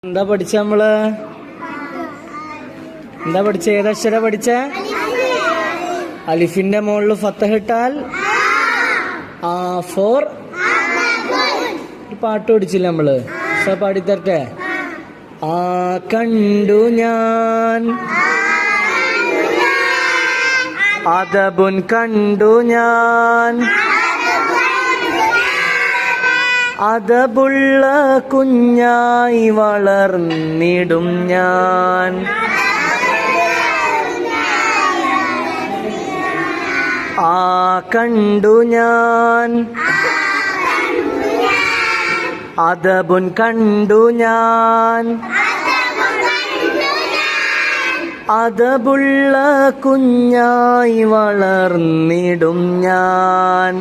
എന്താ പഠിച്ച നമ്മള്? എന്താ പഠിച്ച? ഏതക്ഷര പഠിച്ച? അലിഫിന്റെ മുകളിൽ ഫത്തഹ് ഇട്ടാൽ ആ ഫോർ. ഒരു പാട്ട് പഠിച്ചില്ല നമ്മള്? പാടിത്തരട്ടെ? ആ കണ്ടു ഞാൻ അദബുൻ കണ്ടു ഞാൻ, അദബുള്ള കുഞ്ഞായി വളർന്നിടും ഞാൻ. ആ കണ്ടു ഞാൻ അദബുൻ കണ്ടു ഞാൻ, അദബുള്ള കുഞ്ഞായി വളർന്നിടും ഞാൻ.